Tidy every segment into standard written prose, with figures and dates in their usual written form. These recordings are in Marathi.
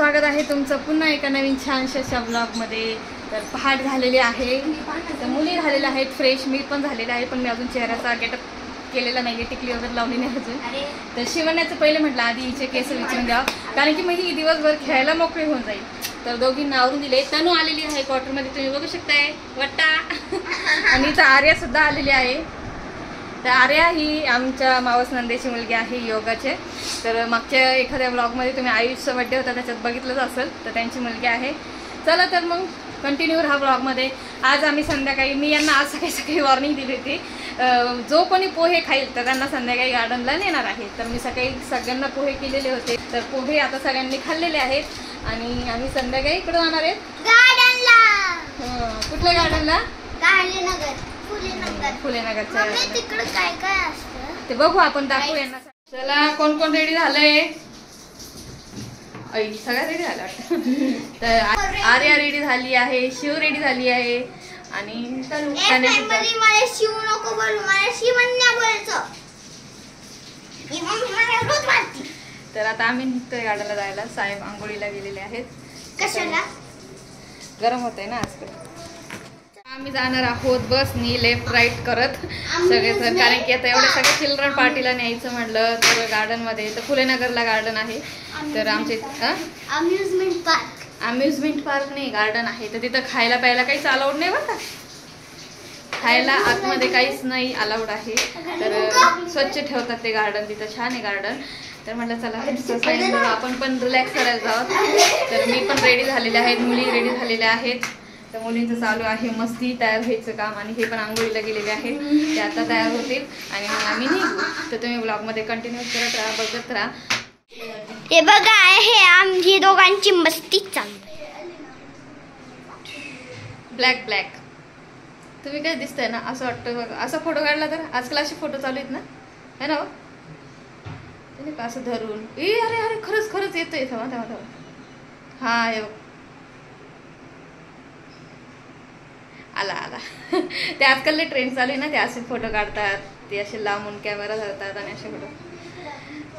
स्वागत आहे तुमचं पुन्हा एका नवीन छानशा ब्लॉगमध्ये। तर पहाट झालेली आहे, तर मुली झालेल्या आहेत फ्रेश, मी पण झालेला आहे, पण मी अजून चेहऱ्याचा गेटअप केलेला नाही, टिकली वगैरे लावली नाही अजून। तर शिवण्याचं पहिले म्हटलं आधी हिचे केस विचारून द्यावं, कारण की मग ही दिवसभर खेळायला मोकळी होऊन जाईल। तर दोघींना आवरून दिले। तनू आलेली आहे क्वार्टरमध्ये, तुम्ही बघू शकताय वट्टा आणि इथं आर्या सुद्धा आलेली आहे। तर आर्या ही आमच्या मावस नंदेची मुलगी आहे योगाचे। तर मागच्या एखाद्या ब्लॉगमध्ये तुम्ही आयुषचा बड्डे होता त्याच्यात बघितलंच असेल, तर त्यांची मुलगी आहे। चला तर मग कंटिन्यू राहा ब्लॉगमध्ये। आज आम्ही संध्याकाळी, मी यांना आज सकाळी वॉर्निंग दिली होती, जो कोणी पोहे खाईल तर त्यांना संध्याकाळी गार्डनला नेणार आहे। तर मी सकाळी सगळ्यांना पोहे केलेले होते, तर पोहे आता सगळ्यांनी खाल्लेले आहेत आणि आम्ही संध्याकाळी इकडे जाणार आहेत गार्डनला। कुठल्या गार्डनला? फुलेनगरच्या। तिकडे काय काय असतं ते बघू, आपण दाखवू यांना। चला कोण कोण रेडी झालंय? सगळ्या रेडी झाला वाटतं। तर आर्या रेडी झाली आहे, शिव रेडी झाली आहे आणि मला शिव नको बोलू, मला शिवण्या बोलायचं। तर आता आम्ही निघतोय गार्डनला जायला। साहेब आंघोळीला गेलेले आहेत। कशाला? गरम होतंय ना आजकाल। आम्ही जाणार आहोत बसनी लेफ्ट राईट करत सगळेजण, कारण की आता एवढ्या सगळ्या चिल्ड्रन पार्टीला न्यायचं म्हटलं तर गार्डनमध्ये, तर फुलेनगरला गार्डन आहे। तर आमचे अम्युजमेंट पार्क नाही, गार्डन आहे। तर तिथं खायला प्यायला काहीच अलाउड नाही बरं का, खायला आतमध्ये काहीच नाही अलाउड आहे। तर स्वच्छ ठेवतात ते गार्डन, तिथं छान आहे गार्डन। तर म्हटलं चला आपण पण रिलॅक्स करायला जावं। तर मी पण रेडी झालेले आहेत, मुली रेडी झालेल्या आहेत। तर मुलींचं चालू आहे मस्ती, तयार व्हायचं काम, आणि हे पण आंघोळीला गेलेले आहेत, ते आता तयार होतील आणि मग आम्ही निघू। तर तुम्ही ब्लॉगमध्ये कंटिन्यू करत राहा, बघत राहा। हे बघा, हे आमची दोघांची मस्ती चालू। ब्लॅक ब्लॅक तुम्ही काय दिसतंय ना, असं वाटतं बघा, असा फोटो काढला तर आजकाल असे फोटो चालू आहेत ना, है ना? त्याने का असं धरून, अरे अरे खरंच खरंच येतोय, थांबा। हा हे आला ते आजकाल ट्रेंड चालू आहे ना, ते असे फोटो काढतात, ते असे लांबून कॅमेरा धरतात आणि असे फोटो।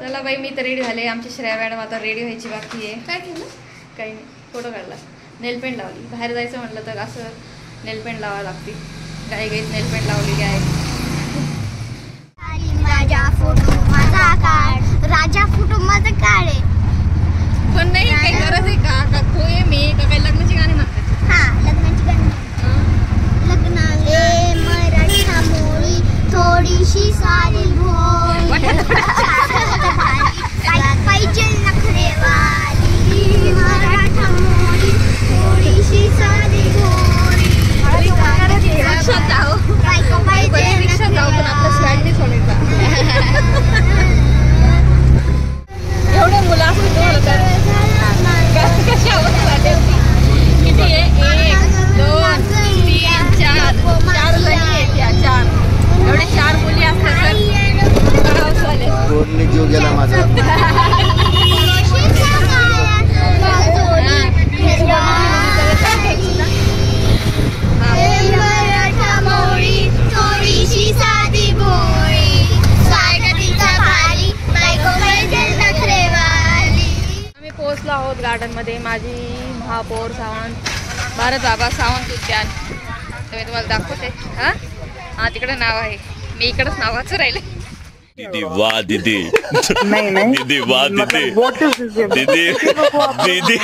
चला बाई, मी तर रेडी झाले, आमची श्रेया मॅडम आता रेडी व्हायची बाकी आहे। काय केलं? काही नाही, फोटो काढला, नेलपेंट लावली। बाहेर जायचं म्हटलं तर असं नेलपेंट लावावं लागते, गाईत नेलपेंट लावलेली आहे। राजा फोटो माझा काढ, राजा फोटो माझा काढ। पण नाही काही गरज आहे का खोय मी का काही लग्नाची गाणी म्हणतात? हा, लग्नाची गाणी। लग्नाले मराठा मोळी थोडीशी सारी भोळी, पाहिजे नखरेवाली मराठा मोळी थोडीशी सारी भोळी। रिक्षात जाऊ, रिक्षात जाऊ, पण आपलं स्टँड नाही सोडायचा। एवढे मुलं असं कशी आवडत किती आहे? 1 2 3 4 जणी आहेत या, 4 एवढे 4 मुली असतात तर रोडने जीव गेला माझा। आम्ही पोहोचलो आहोत गार्डनमध्ये, माझी महापौर सावंत, भारत बाबा सावंत उद्यान। तर मी तुम्हाला दाखवते। हा तिकडे नाव आहे, मी इकडेच नावाचं राहिले। दीदी वाह दीदी, दीदी वाह दीदी, दीदी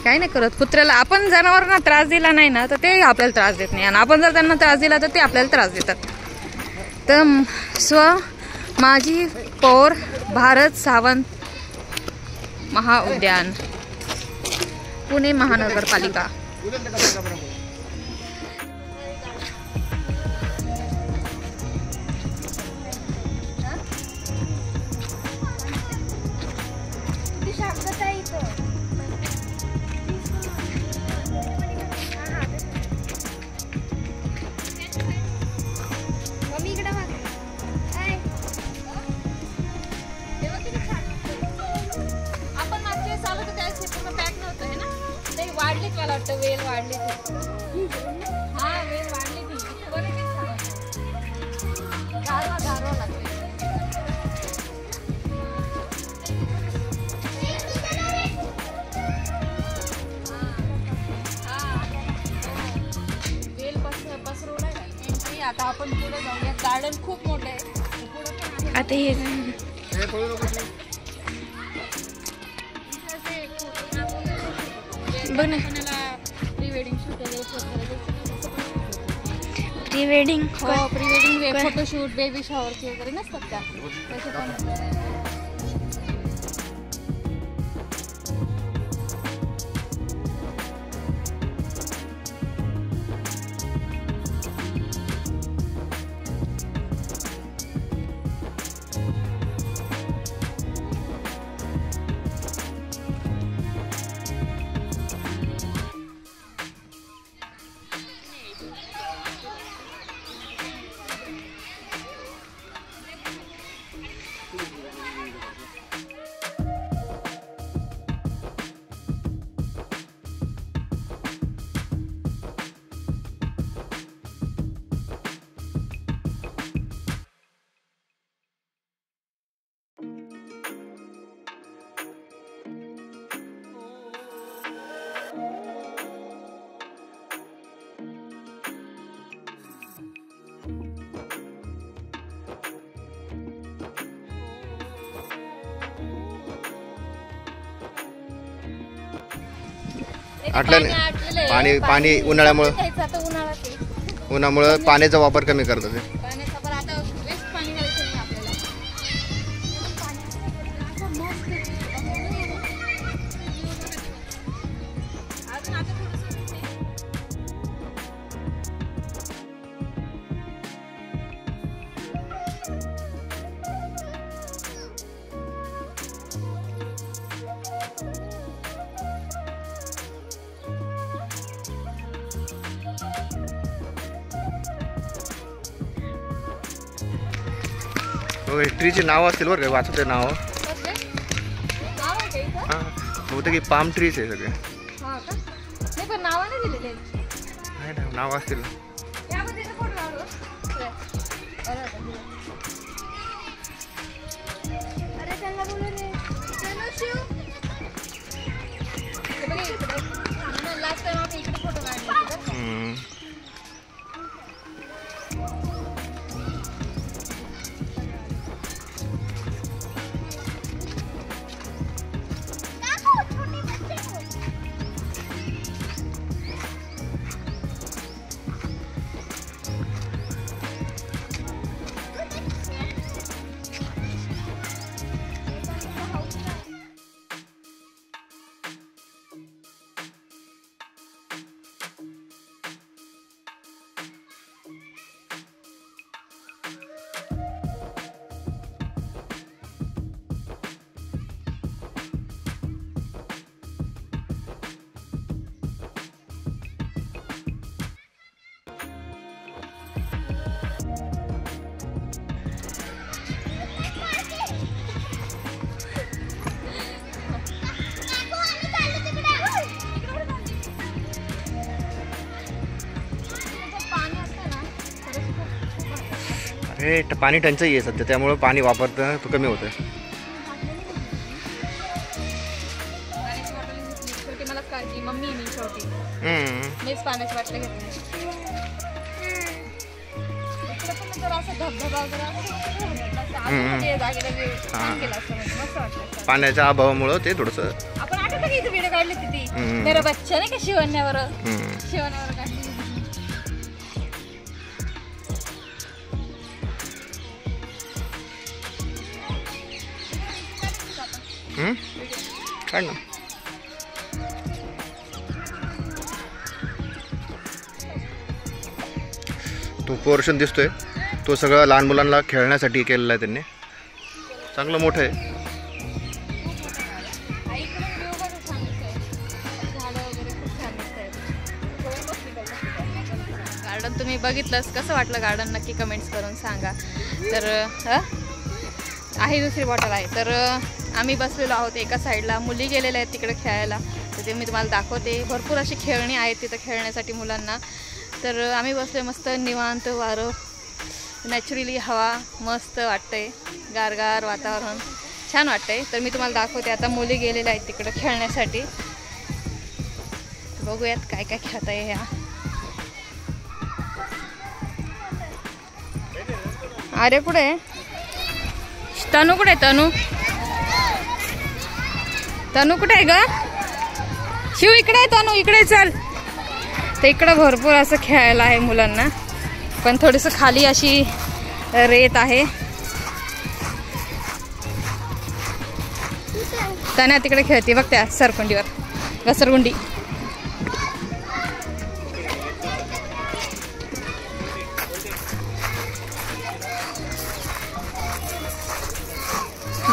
काही नाही करत कुत्र्याला। आपण जनावरांना त्रास दिला नाही ना तर ते आपल्याला त्रास देत नाही, आणि आपण जर त्यांना त्रास दिला तर ते आपल्याला त्रास देतात। तर माझी पौर भारत सावंत महाउद्यान, पुणे महानगरपालिका। वाढलीच, मला वाटतं वेल वाढली, हा वेल वाढली ती गारवा लागते। आता आपण पुढे जाऊया. गार्डन खूप मोठं आहे. पुढे पण आहे. आता हे बघ ना, pre wedding shoot pre wedding. हो, प्री वेडिंग फोटोशूट, बेबी शॉवरची वगैरे नसतात का, तसे पण. पाणी पाणी उन्हाळ्यामुळे पाण्याचा वापर कमी करतात. ट्रीचे नाव असतील बरं का, वाचते नाव. हां, बहुतेक की पाम ट्रीज आहे सगळे. नाही ना, नाव असतील. हे पाणी टंचाई आहे सध्या, त्यामुळे पाणी वापरणं तो कमी होतं. मीच पाण्याची बाटली घेतली. पाण्याच्या अभावामुळे ते थोडस. आपण आठवतं की इथे व्हिडिओ काढली ती मेरा बच्चा नाही का, शिवण्यावर काढली. काढ ना. तो पोर्शन दिसतोय तो सगळं लहान मुलांना खेळण्यासाठी केलेला आहे त्यांनी. चांगलं मोठं आहे. गार्डन तुम्ही बघितलंस, कसं वाटलं गार्डन नक्की कमेंट्स करून सांगा. तर आहे दुसरी बॉटल आहे. तर आम्ही बसलेलो आहोत एका साईडला, मुली गेलेल्या आहेत तिकडे खेळायला, तर ते मी तुम्हाला दाखवते. भरपूर अशी खेळणी आहेत तिथं खेळण्यासाठी मुलांना. तर आम्ही बसले मस्त निवांत, वारं, नॅचरली हवा मस्त वाटतंय, गारगार वातावरण छान वाटतंय. तर मी तुम्हाला दाखवते आता. मुली गेलेल्या आहेत तिकडं खेळण्यासाठी, बघूयात काय काय खेळता आहे ह्या. अरे कुठे तनू कुठे तनू तनू कुठे आहे ग शिव इकडे आहे तनू इकडे चल तर इकडं भरपूर असं खेळायला आहे मुलांना पण थोडीसं खाली अशी रेत आहे तन्या तिकडे खेळते बघ त्या सरकुंडीवर घसरगुंडी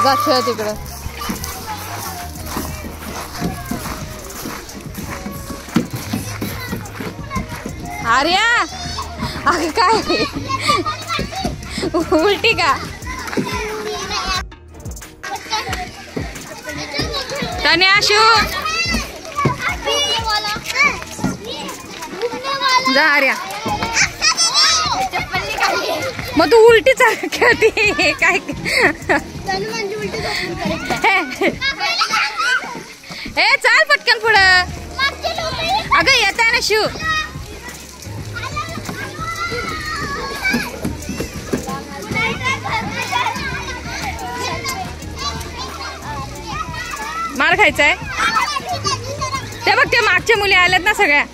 जा खेळ तिकडं आर्या अगं काय उलटी का तन्या शू जा आर्या मग तू उलटी खेळते काय ए चाल पटकन पुढं अगं येत आहे ना शिव मार खायचाय ते बघ ते मागच्या मुली आल्यात ना सगळ्या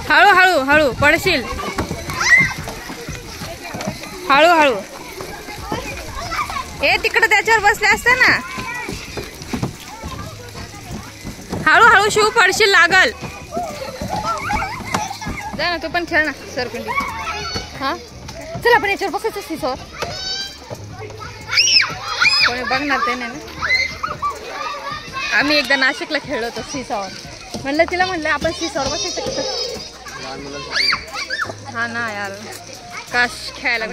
हळू हळू हळू पडशील हळू हळू ए तिकडे त्याच्यावर बसले असते ना हळू हळू शिव पडशील लागल जा ना तू पण खेळ ना सरकुंडी हा चल आपण याच्यावर बसायचं सीसवर कोणी बघणार ते नाही ना आम्ही एकदा नाशिकला खेळलो होतो सीसावर म्हणलं तिला म्हणलं आपण सीसावर बसायचं हा ना यार काश खेळायला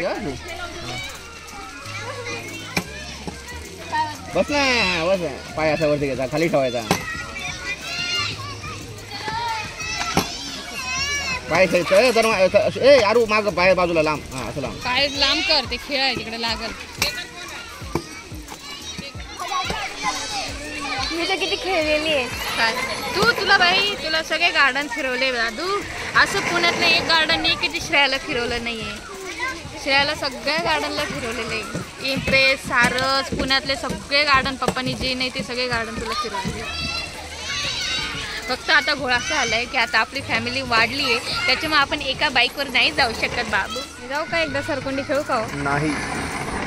बस ना बस पाय असा वरती घ्यायचा खाली ठेवायचा पाय तर ए यारू माग पाय बाजूला लांब हा असं लांब काय लांब कर ते खेळ आहे तिकडे लागल मी तर किती खेळलेली आहे काय तुला बाई तुला सगळे गार्डन फिरवले दादू असं पुण्यातलं एक गार्डन नाही की जे श्रेयाला फिरवलं नाहीये श्रेयाला सगळ्या गार्डनला फिरवलेले इम्प्रेस सारस पुण्यातले सगळे गार्डन पप्पानी जे नाही ते सगळे गार्डन तुला फिरवलेले फक्त आता घोळ असा आलाय की आता आपली फॅमिली वाढली आहे त्याच्यामुळे आपण एका बाईकवर नाही जाऊ शकत बाबू जाऊ का एकदा सरकुंडी खेळू का नाही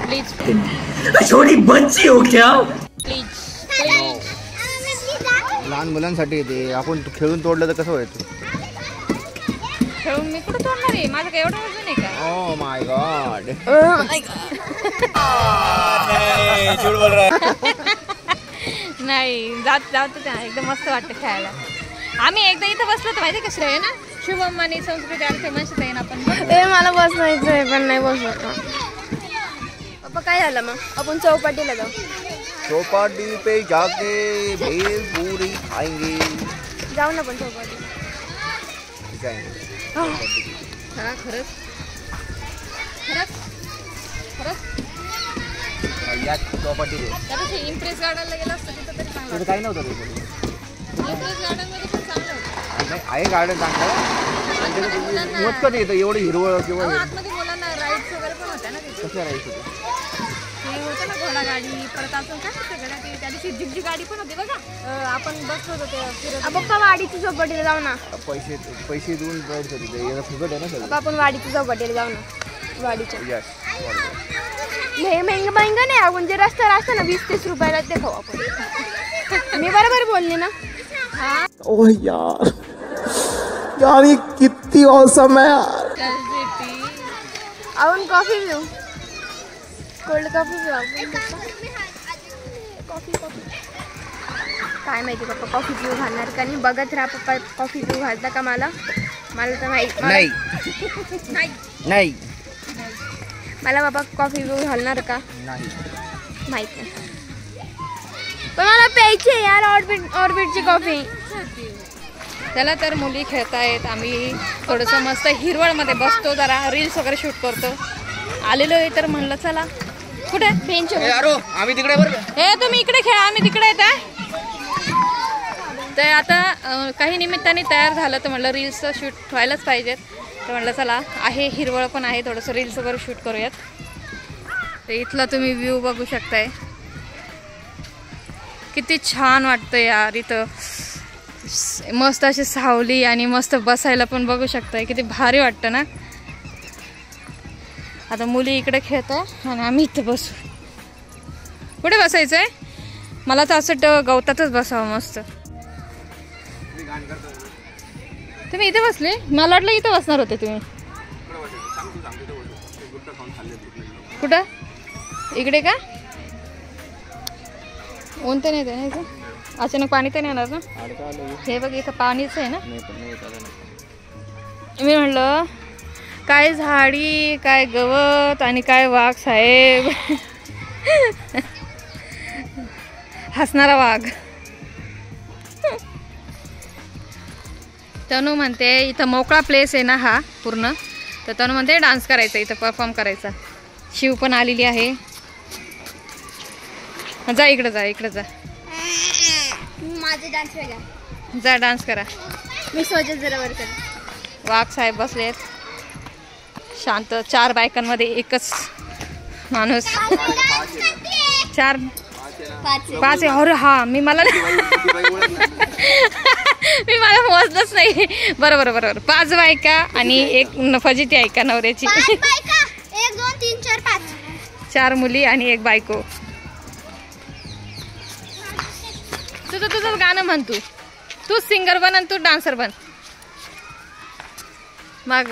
प्लीज छोटी बच्ची हो क्या प्लीज लहान मुलांसाठी ते आपण खेळून तोडलं तर कसं व्हायचं खेळून मी कुठं तोडणार आहे माझं काय एवढं वजन आहे का ओ माय गॉड नाही जात त्या एकदम मस्त वाटतं खेळायला आम्ही एकदा इथं बसलो तर माहिती का श्रेय ना शुभम आणि संस्कृती आमच्या मस्त आहे ना आपण मला बसवायचं आहे पण नाही बसवत पप्पा काय झालं मग आपण चौपाटीला जाऊ चौपाटी पे जाके भेल पूरी खाएंगे जाऊ ना पण चौपाटी ठीक आहे हा खरंच खरंच खरंच या चौपाटी त्यापेक्षा इम्प्रेस गार्डनला गेलं असतं तिथं तरी चांगलं काही नव्हतं इम्प्रेस गार्डनमध्ये पण चांगलं होतं आहे गार्डन चांगलं मत कधी येतं एवढं हिरवळ किंवा आतमध्ये मुलांना राईड्स वगैरे पण होत्या ना तिथे कसं राहायचं ते होतं ना घोडा गाडी परत अजून काय होतं गड्या ते त्या दिवशी जिगजी गाडी पण होती बघा आपण बसलो होतो ते फिरत पप्पा वाडीची चौपाटीला जाऊ ना पैसे देऊन जायचं तिथे याला फुकट आहे ना सगळं पप्पा आपण वाडीची चौपाटीला जाऊ ना वाडीच्या यस हे महंगा नाही आपण जे रस्ता ना 20-30 रुपयाला ते खाऊ आपण मी बरोबर बोलले ना ओह यार यार ये कितनी औसम है यार आपण कॉफी पिऊ कोल्ड कॉफी पिऊ आपण कॉफी काय माहिती पप्पा कॉफी पिऊ घालणार का नाही बघत राहा पप्पा कॉफी पिऊ घालता का मला तर नाही नाही मला बाबा कॉफी पिऊ घालणार का नाही माहित नाही पण मला प्यायची यार ऑर्बिटची कॉफी त्याला तर मुली खेळतायत, आम्ही थोडंसं मस्त हिरवळमध्ये बसतो, जरा रील्स वगैरे शूट करतो. आलेलो आहे तर म्हणलं चला. कुठे बेंच आम्ही तिकडे बरं. हे तुम्ही इकडे खेळा, आम्ही तिकडे येत आहे. तर आता काही निमित्ताने तयार झालं तर म्हणलं रील्सचं शूट व्हायलाच पाहिजेत. तर म्हणलं चला, आहे हिरवळ पण आहे, थोडंसं रील्स वगैरे शूट करूयात. तर इथला तुम्ही व्ह्यू बघू शकताय, किती छान वाटतं यार. इथं मस्त अशी सावली आणि मस्त बसायला पण बघू शकताय, किती भारी वाटतं ना. आता मुली इकडे खेळतात आणि आम्ही इथं बसू. कुठे बसायचं आहे? मला तर असं गवतातच बसावं मस्त. तुम्ही इथे बसले? मला वाटलं इथं बसणार होते तुम्ही. कुठं? इकडे का? ऊन तर नाही आहे, अचानक पाणी तर नाही येणार ना. हे बघ इथं पाणीच आहे ना. मी म्हणलं काय झाडी, काय गवत आणि काय वाघ साहेब. हसणारा वाघ. तनू म्हणते इथं मोकळा प्लेस आहे ना हा पूर्ण, तर तनू म्हणते डान्स करायचा, इथं परफॉर्म करायचा. शिव पण आलेली आहे. जा इकडं, जा इकडं, जा माझा डान्स वेगळा. जा डान्स करा. मी सोजत जरा वर कर. वाघ साहेब बसलेत शांत. 4 बायकांमध्ये एकच माणूस. 4 5 आहे. अरे हा, मी मला मोजलंच नाही. बरोबर बरोबर, 5 बायका आणि एक फजिती आहे का नवऱ्याची. 1 2 3 4 5. 4 मुली आणि 1 बायको. तुझं गाणं म्हण, तू सिंगर बन आणि तू डान्सर बन. मग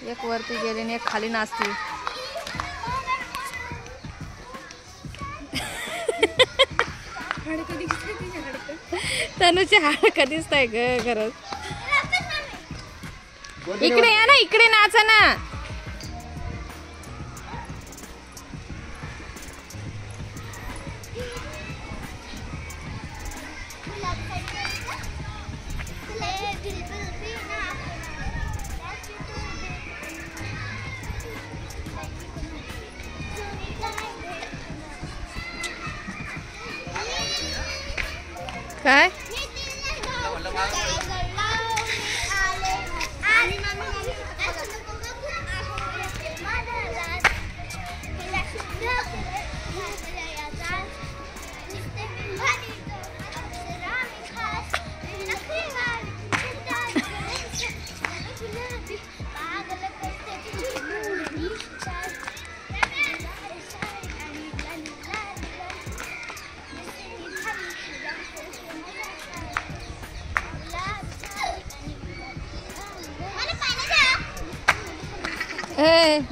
एक वरती गेली आणि एक खाली नाचती. तनुचे हाड कधीच नाही ग खरंच. इकडे या ना, इकडे नाचा ना. काय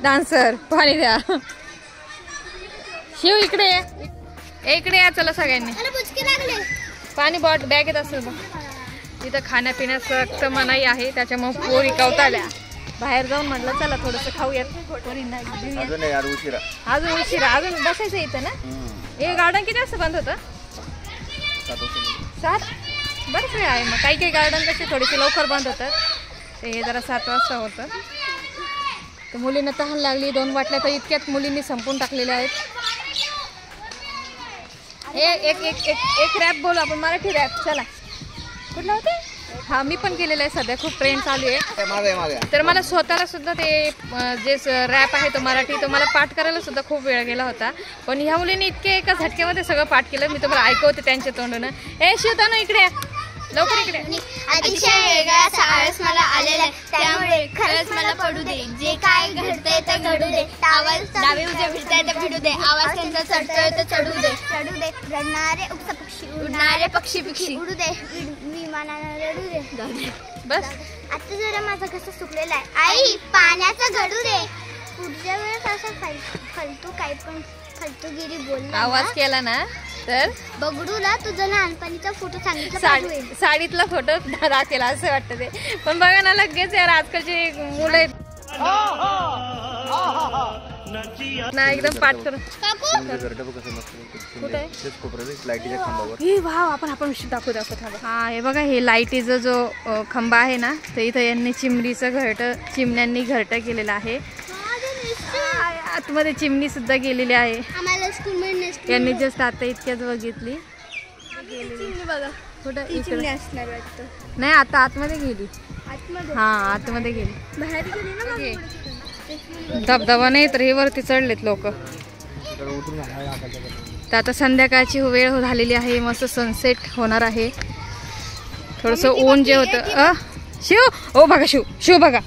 डान्सर पाणी द्या. शिव इकडे इकडे या, चला सगळ्यांनी. पाणी बॅगेत असेल बघ. तिथं खाण्यापिण्यास सक्त मनाई आहे, त्याच्यामुळे पोरी कवताल्या. बाहेर जाऊन म्हटलं चला थोडंसं खाऊयात. अजून उशिरा, अजून बसायचं इथं ना. हे गार्डन किती वाजता बंद होतं? 7. बरंच वेळ आहे. मग काही गार्डन कसे थोडेसे लवकर बंद होतात, ते जरा 7 वाजता होतं. तर मुलींना तहान लागली. 2 बाटल्या तर इतक्यात मुलींनी संपून टाकलेल्या आहेत. एक रॅप बोलू आपण, मराठी रॅप. चला, कुठला होते? हा, मी पण केलेलं आहे. सध्या खूप ट्रेंड चालू आहे. तर मला स्वतःला सुद्धा ते जे रॅप आहे तो मराठी, तो मला पाठ करायला सुद्धा खूप वेळ गेला होता. पण ह्या मुलींनी इतके एका झटक्यामध्ये सगळं पाठ केलं. मी तुम्हाला ऐकवते त्यांच्या तोंडून. शिवताना इकडे लवकर इकडे. अतिशय वेगळा साहस मला आलेला आहे, त्यामुळे खरंच मला पडू दे. जे काय घडतंय ते घडू दे. आवाज डावे उजे भिडताय ते भिडू दे. आवाज त्यांचा चढतोय तर चढू दे. चढू दे. रडणारे पक्षी, उडणारे पक्षी उडू दे. विमानानं रडू दे. बस. आता जरा माझा कसं सुकलेला आहे. आई पाण्याचं घडू दे. पुढच्या वेळेस असं फालतू काय पण फालतूगिरी बोलला आवाज केला ना तर बघडूला तुझा लहानपणीचा फोटो सांगितला. साडीतला फोटो दाखवला असं वाटतं ते. पण बघा ना लगेच यार, आजकालची मुलं ना एकदम पाठ कर. घरटं बघ कसं मस्त. कुठे? तेच कोपऱ्यात लाईटीच्या खांबावर. हे वाव, आपण दाखवतो थांबा. हा हे बघा, हे लाईटीचा जो खंबा आहे ना, तर इथं यांनी चिमण्यांनी घरटं केलेलं आहे. आतमध्ये चिमणी सुद्धा गेलेली आहे. यांनी जस्ट आता इतक्याच बघितली. कुठं इकडे नाही, आता आतमध्ये गेली. हा आतमध्ये गेली. धबधबा नाही तर हे वरती चढलेत लोक. तर आता संध्याकाळची वेळ झालेली आहे. मस्त सनसेट होणार आहे. थोडस ऊन जे होतं. शिव, ओ बघा शिव बघा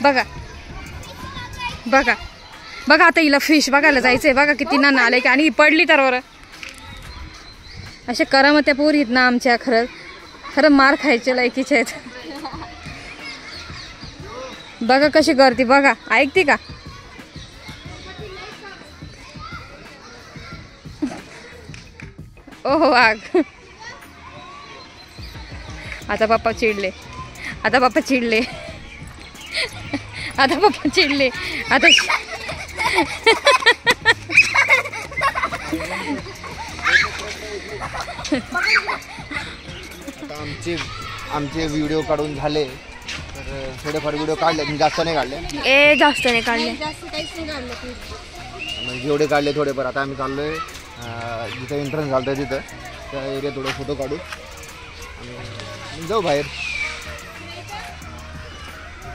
बघा बघा बघा. आता हिला फिश बघायला जायचंय. बघा किती ना आले की, आणि ही पडली तर बरं. अशा करामत्या पोरी आहेत ना आमच्या. खरं मार खायच्या लायकीच्या आहेत. बघा कशी करते बघा. ऐकते का? ओहो आग. आता पप्पा चिडले. आता पप्पा चिडले. आता आमचे व्हिडिओ काढून झाले तर थोडेफार व्हिडिओ काढले. जास्त नाही काढले. जास्त नाही काढले. म्हणजे जेवढे काढले थोडेफार. आता आम्ही चाललोय जिथं एंट्रन्स झालं तिथं त्या एरियात थोडे फोटो काढू आणि जाऊ बाहेर.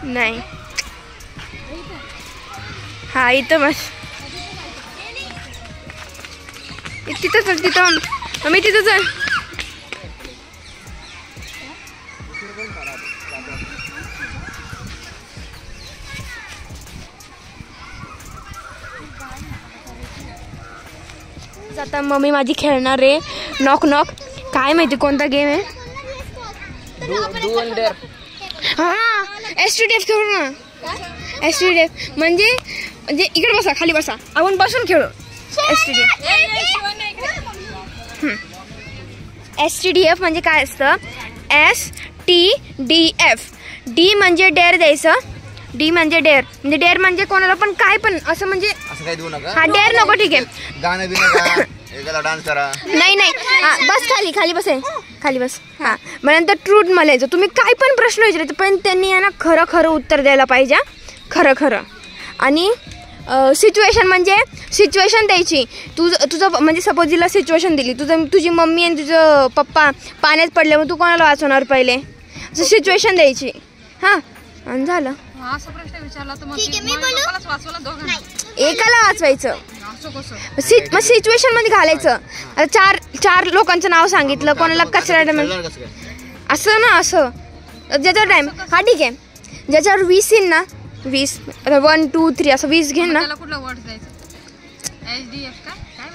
नाही हा इथं बस. तिथं चल. तिथं आम्ही तिथं चल. आता मम्मी माझी खेळणार आहे नॉक नॉक. काय माहिती कोणता गेम आहे. हा STDF खेळू ना. STDF म्हणजे इकडे बसा, खाली बसा, आपण बसून खेळू. STDF म्हणजे काय असतं. STDF. D म्हणजे डेअर द्यायचं. D म्हणजे डेअर. म्हणजे डेअर म्हणजे कोणाला पण काय पण असं म्हणजे असं काही देऊ नका. हा डेअर नको. ठीक आहे. गाणं बिणं एखादा डान्स करा. नाही हा बस खाली बस आहे. खाली बस. हा मग नंतर ट्रूथ म्हणायचं. तुम्ही काय पण प्रश्न विचारायचं पण त्यांनी आहे ना खरं उत्तर द्यायला पाहिजे. खरं. आणि सिच्युएशन म्हणजे सिच्युएशन द्यायची. तुझं म्हणजे सपोज तिला सिच्युएशन दिली. तुझी मम्मी आणि तुझं पप्पा पाण्यात पडले, मग तू कोणाला वाचवणार पहिले. असं सिच्युएशन द्यायची. हां आणि झालं. एकाला वाचवायचं. मग सिच्युएशन मध्ये घालायचं. आता चार लोकांचं नाव सांगितलं. कोणाला कचरा असं ना असं ज्याच्यावर टाइम. हा ठीक आहे. ज्याच्यावर 20 येईल ना 20 1 2 3 असं 20 घेईन ना.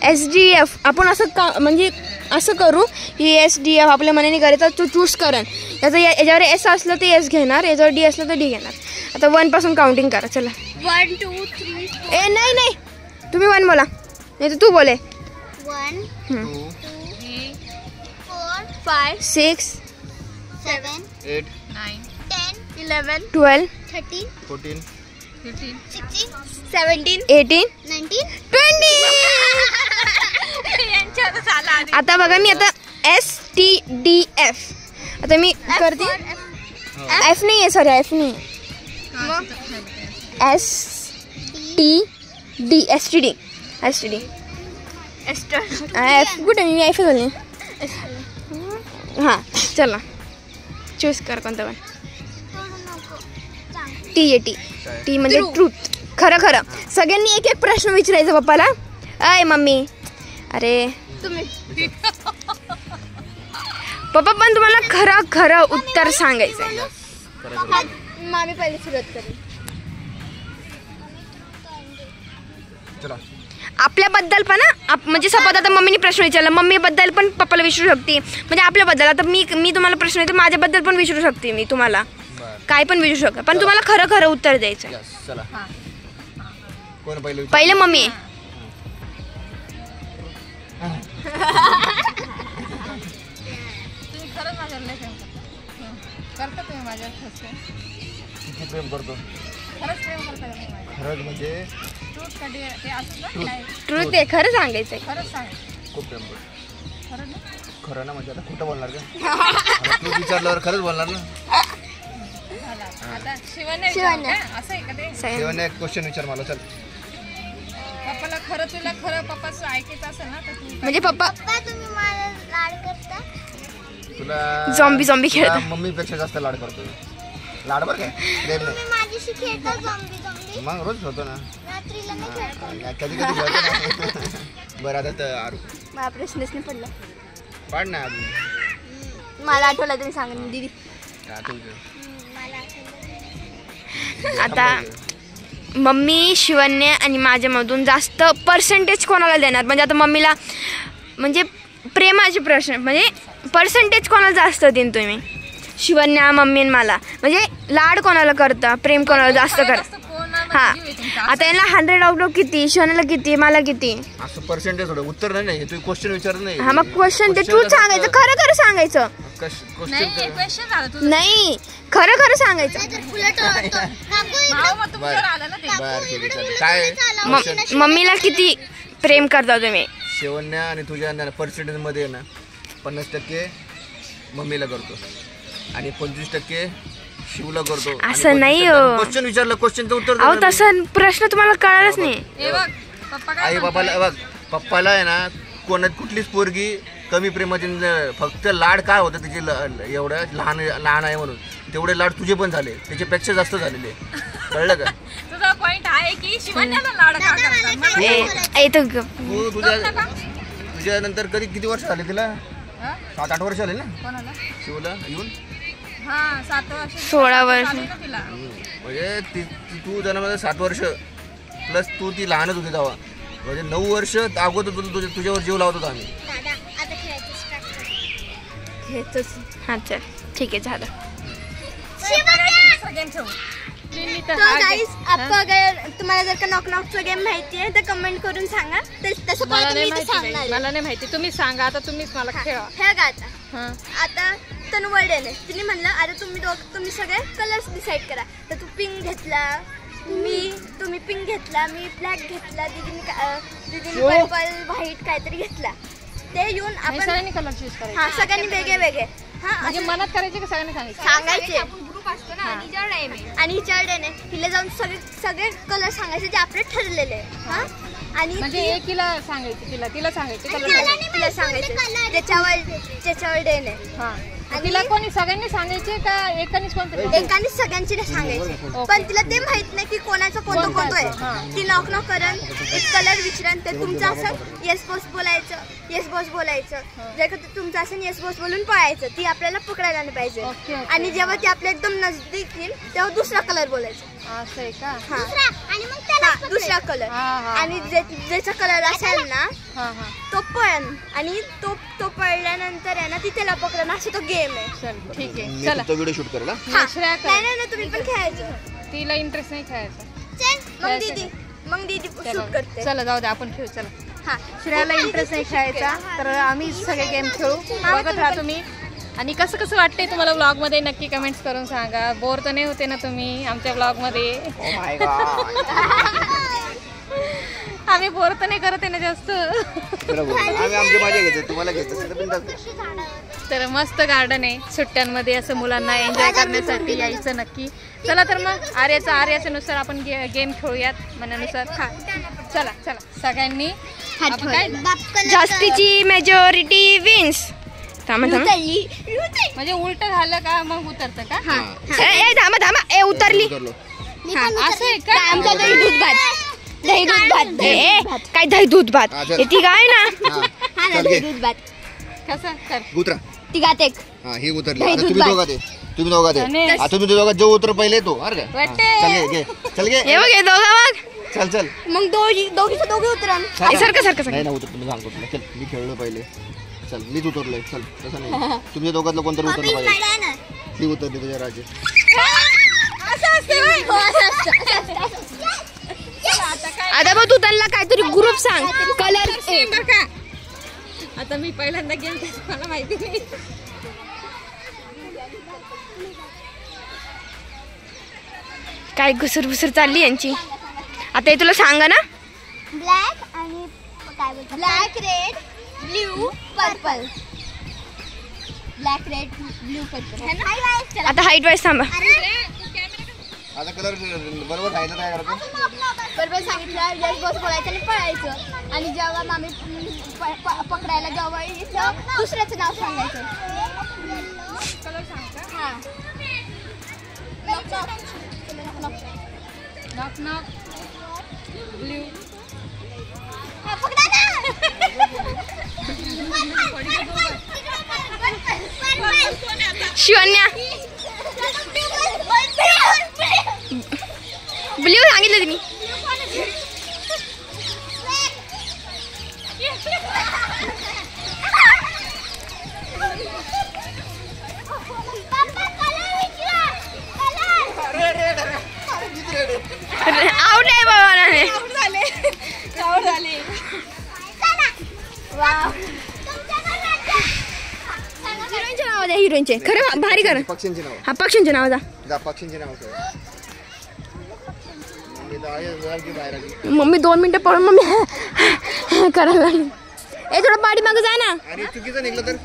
SDF आपण असं म्हणजे असं करू की SDF आपल्या मनाने करायचं. तू चूज करण. याच्यावर S असलं तर S घेणार, याच्यावर D असलं तर D घेणार. आता 1 पासून काउंटिंग करा. चला 1 2 3 ए नाही तुम्ही 1 बोला. नाही तर तू बोले. 1 2 3 4 5 6 7 8 9 10 11 12 13 14 15 16 17 18 19 20. आता बघा मी आता STDF. आता मी करते. F नाही आहे. सॉरी F नाही. STD F कुठे मी F झाली. हां चला चूज कर कोणता पण. T म्हणजे ट्रूथ. खरं. सगळ्यांनी एक प्रश्न विचारायचा पप्पाला. अय मम्मी अरे पप्पा पण तुम्हाला खरं उत्तर सांगायचं. मामी पहिले सुरुवात करेल. आपल्याबद्दल पण म्हणजे सपोज आता मम्मीने प्रश्न विचारला. मम्मीबद्दल पण पप्पाला विचारू शकते. म्हणजे आपल्याबद्दल आता मी तुम्हाला प्रश्न विचारतो माझ्याबद्दल पण विचारू शकते. मी तुम्हाला काय पण विचारू शकते. पण तुम्हाला खरं उत्तर द्यायचं. चला कोण पहिले मम्मी. किती प्रेम करतो. खरंच म्हणजे ट्रूथ आहे, खरं सांगायचंय. खूप प्रेम करतो. खरं ना म्हणजे आता खोटं बोलणार का? तू विचारल्यावर खरंच बोलणार ना. शिवाने एक क्वेश्चन विचार मला. चल पप्पाला खरं, तुला खरं पप्पाचं ऐकायचं असेल ना तर तू म्हणजे पप्पा तुम्ही मला लाड करता. तुला झॉम्बी खेळता. मम्मीपेक्षा जास्त लाड करतो. लाड बरं काय प्रेम नाही. तुम्ही माझ्याशी खेळता झॉम्बी. मग रोज होतो ना. रात्रीला नाही खेळता. कधी कधी खेळतो ना. बरं आता तर आरू मला प्रश्नच नाही पडला. पाड ना अजून. मला आठवलं तुम्ही सांगा ना दीदी. मला आता मम्मी, शिवन्य आणि माझ्यामधून जास्त पर्सेंटेज कोणाला देणार? म्हणजे आता मम्मीला म्हणजे प्रेमाचे प्रश्न म्हणजे पर्सेंटेज कोणाला जास्त देईन तुम्ही? शिवन्या, मम्मी आणि मला. म्हणजे लाड कोणाला करता, प्रेम कोणाला जास्त करता? हा आता याला 100 आउट ऑफ किती? शिवन्याला किती? मला किती? असं पर्सेंटेज थोडं उत्तर नाही. तू क्वेश्चन विचारत नाही. हा मग क्वेश्चन ते ट्रूथ सांगायचं, खरं खरं सांगायचं. नाही क्वेश्चन झालं तुझं. नाही खरं खरं सांगायचं. काय मम्मीला किती प्रेम करता तुम्ही? शिवन्या आणि तुझ्या पर्सेंटेज मध्ये ना 50% मम्मीला करतो आणि 25% शिवला करतो. असं नाही हो. क्वेश्चन विचारलं, क्वेश्चनचं उत्तर अहो तसं प्रश्न तुम्हाला कळालच नाही. हे बघ पप्पा काय आई बाबाला बघ. पप्पाला आहे ना कुठलीच पोरगी कमी प्रेमाची फक्त लाड काय होतं तिचे एवढं लहान आहे म्हणून तेवढे लाड तुझे पण झाले, त्याच्यापेक्षा जास्त झालेले. कळलं का? तुझा पॉइंट आहे की शिवण्याला लाड का करतात? तू तुझ्या नंतर किती वर्ष झाले तिला? 7-8 वर्ष झाले ना कोणाला? शिवला येऊन. हा 7 वर्ष 16 वर्ष. तिला म्हणजे तू जन्माला 7 वर्ष प्लस तू ती लहानच होती तेव्हा. म्हणजे 9 वर्ष अगोदर तुझ्यावर जीव लावत होता आम्ही. आता खेळायचं स्टार्ट कर. हेच. हा चल ठीक आहे झालं. दुसरा गेम खेळू. तो गाईस आपको अगर तुम्हाला जर का नॉक नॉकचा गेम माहिती आहे तर कमेंट करून सांगा. तसं मला पण नाही तुम्ही माहिती सांगणार. मला नाही माहिती. तुम्ही सांगा आता, तुम्हीच मला खेळा. हे का आता हा आता तनु वर्डेने तिने म्हणलं अरे तुम्ही सगळे कलर्स डिसाईड करा. तर तू पिंक घेतला, तुम्ही पिंक घेतला, मी ब्लॅक घेतला, दीदीने पर्पल व्हाईट काहीतरी घेतला. ते येऊन आपण सगळ्यांनी कलर चूज करायचे. हा सगळ्यांनी वेगळे वेगळे म्हणजे मनात करायचे का सगळ्यांनी सांगायचे? सांगायचे. आणि हिच्याकडे हिला जाऊन सगळे कलर सांगायचे जे आपले ठरलेले आहे. हा आणि म्हणजे एकीला सांगायचे, तिला सांगायचे कलर. तिला सांगायचे ज्याच्यावर डे नाही. हा तिला कोणी सगळ्यांनी सांगायचे का एकानेच कोणतरी? एकाने सगळ्यांची सांगायचे. पण तिला ते माहित नाही की कोणाचं कोणतं आहे. ती नॉक नॉक करन, एक कलर विचारन, ते तुमचं असं येस बॉस बोलायचं, येस बॉस बोलायचं. जर का तुमचं असं येस बॉस बोलून पळायचं, ती आपल्याला पकडायला नाही पाहिजे. आणि जेव्हा ती आपल्या एकदम नजदीक येईल तेव्हा दुसरा कलर बोलायचा. असं आहे का? आणि मग त्याला दुसरा कलर. आणि ज्याचा कलर असेल ना तो पळण, आणि तो पळल्यानंतर आहे ना ती त्याला पकडण. असं तो गेम आहे. चल ठीक आहे. मी चला तो व्हिडिओ शूट करेल. नाही तुम्ही पण खेळायचं. तिला इंटरेस्ट नाही खेळायचा. मग दीदी शूट करते. चला जाऊ दे आपण खेळू. चला. हा श्रेयाला इंटरेस्ट नाही खेळायचा तर आम्ही सगळे गेम खेळू. बघत राहा तुम्ही. आणि कसं वाटतंय तुम्हाला व्लॉग मध्ये नक्की कमेंट्स करून सांगा. बोर तर नाही होते ना तुम्ही आमच्या व्लॉग मध्ये? आम्ही बोर तर नाही करत आहे ना जास्त. तर मस्त गार्डन आहे. सुट्ट्यांमध्ये असं मुलांना एन्जॉय करण्यासाठी यायचं नक्की. चला तर मग आर्याच्या नुसार आपण गेम खेळूयात मनानुसार. चला सगळ्यांनी काय जास्तीची मेजॉरिटी विन्स. म्हणजे उलट झालं का मग उतरतं का? थांबा उतरली. असं आहे का? आमचा दही दूध भात काय दही दूध भात ती काय ना. दही दूध भात कसं कर उतरा. तिघात एक. हा ही उतरली. आता तुम्ही दोघात आता तुम्ही दोघात जो उतर पहिले तो. अरे चल घे हे दोघा बघ. चल मग दोघी उतरा. सारखं नाही ना उतर. तुम्ही सांगतो तुला. चल मी खेळलो पहिले. चल मीच उतरलोय. चल तसं नाही. तुमच्या दोघातलं कोणतरी उतरलं पाहिजे. ती उतरली तुझ्या राजे. आता बघ तू त्यांना काहीतरी ग्रुप सांग. कलर का? आता मी पहिल्यांदा गेम मला माहिती नाही. काय घुसर चालली यांची. आता हे तुला सांगा ना. ब्लॅक आणि काय बोलतो black red blue purple. Black red blue purple है ना. आता हाईट वाईज थांबा. आता कलर बरोबर खायचं काय करतो. बरोबर सांगितलं यस बॉस बोलायचं आणि पळायचं. आणि जेव्हा मामी पकडायला जेव्हा येतं दुसऱ्याचं नाव सांगायचं. हां नॉक नॉक ब्ल्यू. पकडा ना. शिवन्या ब्ल्यू सांगितलं तुम्ही. आउट आहे बाबा. हिरोईनचे नाव द्या. हिरोईनचे खरं भारी कर. पक्ष्यांची नाव. हा पक्षांचे नाव जा पक्ष्यांची नाव मम्मी 2 मिनिटं पळून मम्मी करायला लागली. ए थोडं पाठी मागं जा ना. आणि चुकीचं निघलं तर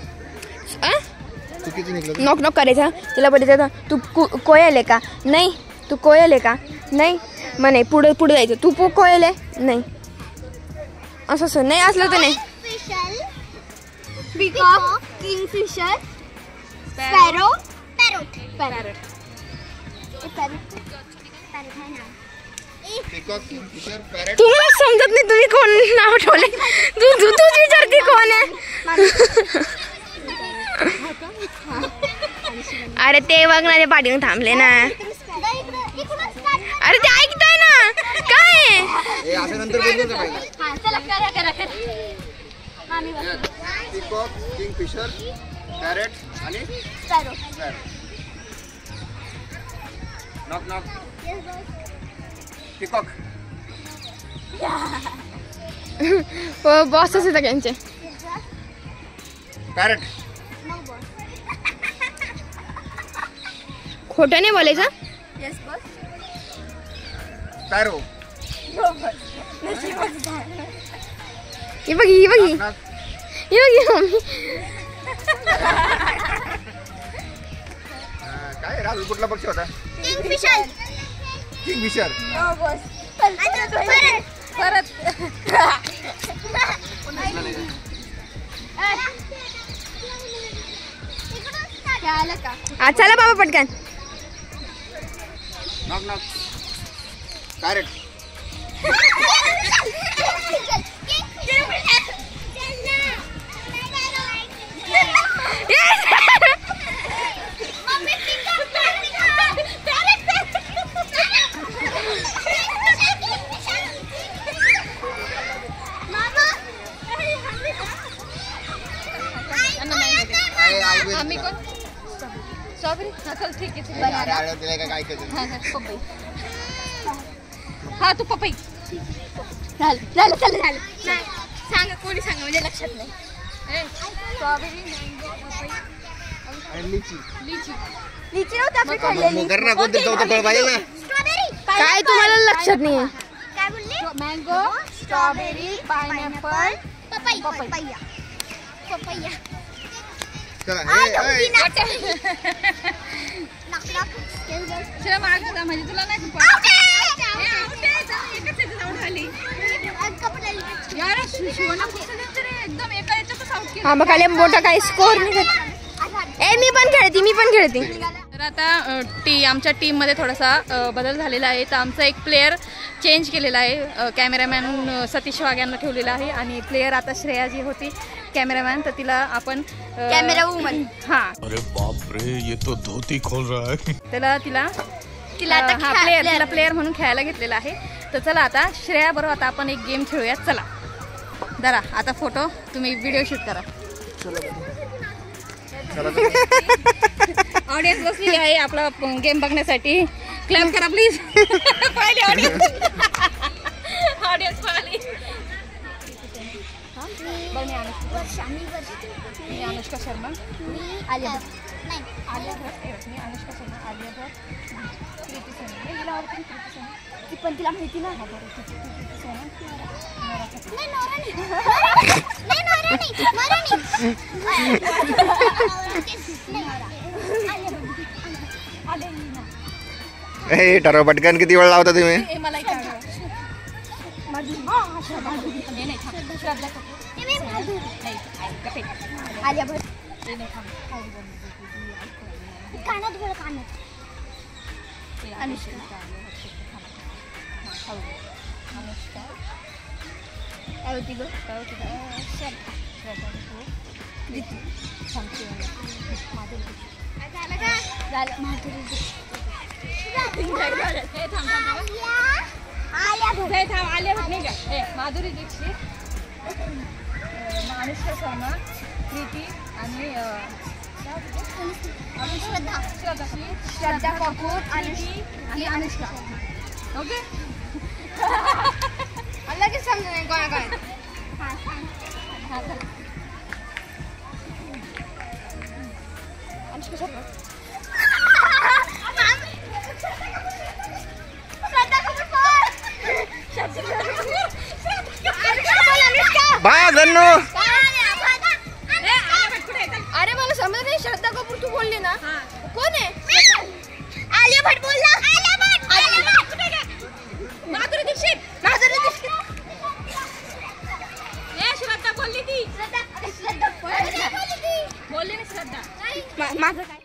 चुकीचं निघलं. नॉक नॉक करायचा. तिला बोलायचं तू कोयल आहे का. नाही. तू कोयल आहे का. नाही. मग नाही पुढे पुढे जायचं. तू कोयल आहे. नाही. असं असं नाही असलं तर नाही. Peacock Kingfisher sparrow parrot. Parrot peacock Kingfisher parrot. तुम्हाला समजत नाही तुम्ही कोण नाव ठेवले. तूच विचारते कोण आहे. अरे ते बघ ना ते पाठीने थांबले ना. अरे ते ऐकताय ना काय. असं नंतर बोलू का पाहिजे. हां चला करा मामी पिकॉक किंगफिशर पॅरट आणि sparrow. Knock knock peacock. Boss असे सगळ्यांचे. पॅरट. खोटं नाही बोलायचं. Yes boss. पॅरो. ही बघ ही बघ ही नॉक मम्मी. काय राहुल कुठला पक्षी होता. किंगफिशर. किंगफिशर. No boss. परत आलं का. चला बाबा पटकन. Knock knock parrot. आम्ही कोण स्ट्रॉबेरी. हा चल ठीक आहे. काय पपई. हा तू पपई. झालं सांगा कोणी सांगा म्हणजे लक्षात नाही. स्ट्रॉबेरी मँगो पपई लिची. लिची नव्हती आपली खाल्लेली. करणार कोणते चौथं फळ पाहिजे ना. स्ट्रॉबेरी. काय तुम्हाला लक्षात नाही. काय बोलले. मँगो स्ट्रॉबेरी पायनॅपल पपैया. चला शिरा मागं जा म्हणजे तुला नाही एकदम एका याच्यातच आउट केलं. हा मग काय मोठा काय स्कोर निघत. मी पण खेळते. तर आता आमच्या टीममध्ये थोडासा बदल झालेला आहे. तर आमचा एक प्लेयर चेंज केलेला आहे. कॅमेरामॅन सतीश वाघ यांना ठेवलेला आहे आणि प्लेयर आता श्रेया जी होती कॅमेरामॅन तर तिला आपण कॅमेरा वुमन. हा अरे बाप रे ये तो धोती खोल रहा है. तिला आता प्लेयर म्हणून खेळायला घेतलेला आहे. तर चला आता श्रेया बरोबर आता आपण एक गेम खेळूयात. चला जरा आता फोटो तुम्ही व्हिडिओ शूट करा. ऑडियन्स बसलेली आहे आपला गेम बघण्यासाठी. क्लॅप करा प्लीज. पहिले ऑडियन्स पाहिली. मी अनुष्का शर्मा. आलिया भट्ट. आलिया भट मी अनुष्का शर्मा आलिया भट प्रीती सेनन मी हिला आवडते प्रीती सेनन ती पण तिला माहिती ना बरं प्रीती सेनन हे ठरव पटकन किती वेळ लावता तुम्ही हे मला एक श्रद्धा कपूर आलिया भट कानात बोल कानात अनुष्का काय होती गं झालं माधुरी आलिया भट नाही का माधुरी दीक्षित अनुष्का शर्मा प्रीती आणि श्रद्धा कपूर आणि अनुष्का ओके लगेच समजून नाही कोणा अनुष्का शर्मा बा गन्नू अरे मला समज नाही श्रद्धा कपूर तू बोलली ना कोण आहे आलिया भट बोलला माधुरी दीक्षित श्रद्धा बोलली ती श्रद्धा बोलली ना श्रद्धा माझं काय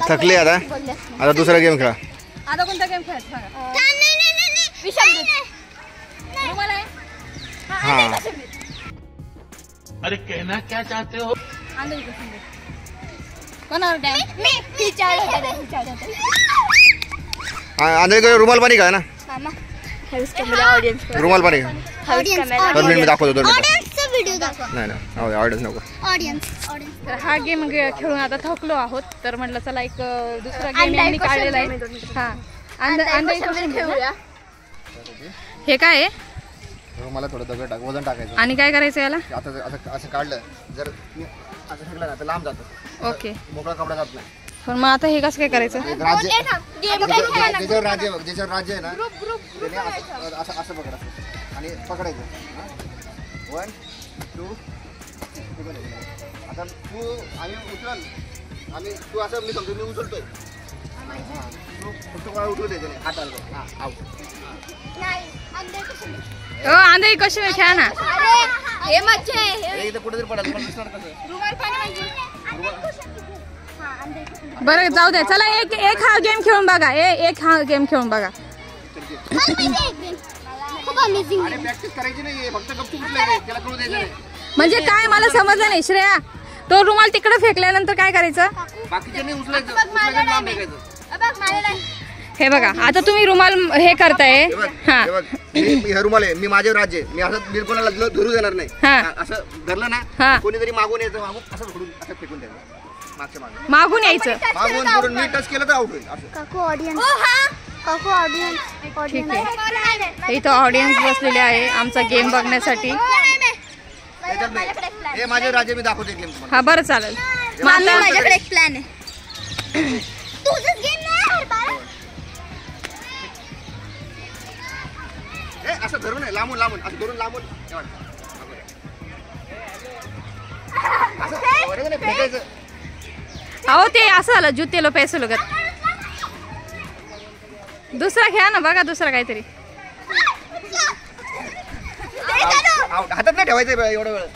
थकली आता दुसरा गेम खेळा आता कोणता गेम खेळायचा सांगा तुम्हाला आहे हा अरे कहना क्या चाहते हो? आंधळी कोशिंबीर कोणावर डॅम आंधळी रुमाल पाणी काय ना मामा रुमाल पाणी दोन मिनिट मी दाखवतो 2 मिनिट व्हिडिओ दाखवा नाही ऑडियन्स नको ऑडियन्स तर हा गेम खेळून आता थकलो आहोत तर म्हटलं चला एक दुसरा गेम यांनी काढलेला आहे हा आंधळी कोशिंबीर खेळूया हे काय आहे मला थोडं दगड वजन टाकायचं आणि काय करायचं याला आता असं काढलं जर असं फेकलं ना तर लांब जातं ओके मोकळा कपडा जात नाही पण मग आता हे कसं काय करायचं ज्याच्यावर राज्य आहे ना त्याने असं पकडायचं आणि पकडायचं 1 2 आता तू आम्ही उचल तू असं मी समजून मी उचलतोय तू फक्त मला उचलू द्यायचं नाही हाताला आंधळी कोशिंबीर खेळा ना हे मच्छी आहे इथं कुठेतरी पडायला पण दिसणार कसं रुमाल पाणी बरं जाऊ दे चला एक हा गेम खेळून बघा एक हा गेम खेळून बघा खूप अमेझिंग अरे प्रॅक्टिस करायची नाही फक्त गपचूप उचलायचं त्याला कळू द्यायचं नाही म्हणजे काय मला समजलं नाही श्रेया तो रुमाल तिकडे फेकल्यानंतर काय करायचं बाकीचे नाही उचलायचं लांब फेकायचं हे बघा आता तुम्ही रुमाल हे करताय हा हे रुमाल आहे मी माझे राज्य मी असं बिलकुल धरू देणार नाही हा. असं धरलं हा. ना कोणीतरी मागून यायचं असं पकडून असं फेकून द्यायचं मागच्या मागून यायचं मागून करून मी टच केलं तर आउट होईल असं काकू ऑडियन्स ठीक आहे इथं ऑडियन्स बसलेले आहे आमचा गेम बघण्यासाठी त्याच्यात नाही हे माझे राज्य मी दाखवते गेम तुम्हाला हा बरं चालेल माझ्याकडे एक प्लॅन आहे तुझंच गेम नाही असं धरून आहे लांबून असं धरून लांबून फेकायचं अहो ते असं झालं जुते लो पैसे लोक दुसरा खेळा ना बघा दुसरा काहीतरी हातात नाही ठेवायचं एवढं वेळ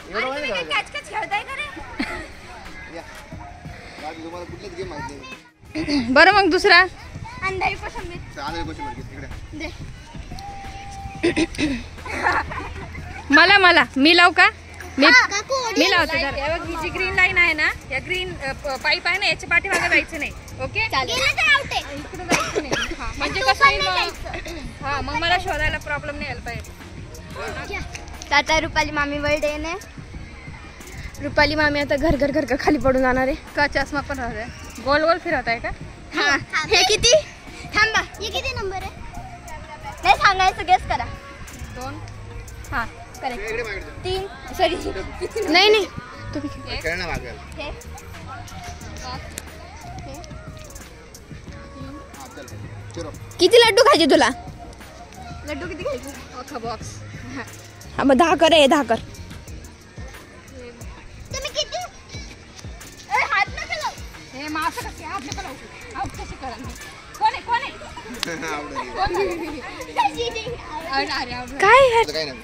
नाही तुम्हाला कुठलेच गेम माहिती नाही बरं मग दुसरा अंधारी कोशिंबीर आंधळी कोशिंबीर तिकडे मला मी लावू का मी लावते लाईन ही जी ग्रीन लाईन आहे ना या ग्रीन पाईप आहे ना याच्या पाठीमागे जायचं नाही ओके इकडे जायचं नाही म्हणजे कसं हा मग मला शोधायला प्रॉब्लेम नाही यायला पाहिजे आता रुपाली मामी वर्ल्ड डे ने रुपाली मामी आता घर खाली पडून जाणार आहे का चष्मा पण राहते गोल फिरत आहे का हा हे किती थांबा हे किती नंबर आहे नाही सांगायचं गेस करा 2 हा करेक्ट 3 सॉरी नाही नाही खेळ ना मागे. किती लड्डू खायचे तुला? लड्डू किती खायचे? अख्खा बॉक्स. हा मग 10 कर आहे 10 कर. तुम्ही किती हात नका लावू. हे मग असं कसं हात नका लावू. आउट कशी करा मी. कोण आहे कोण आहे? अरे काय काय नाही.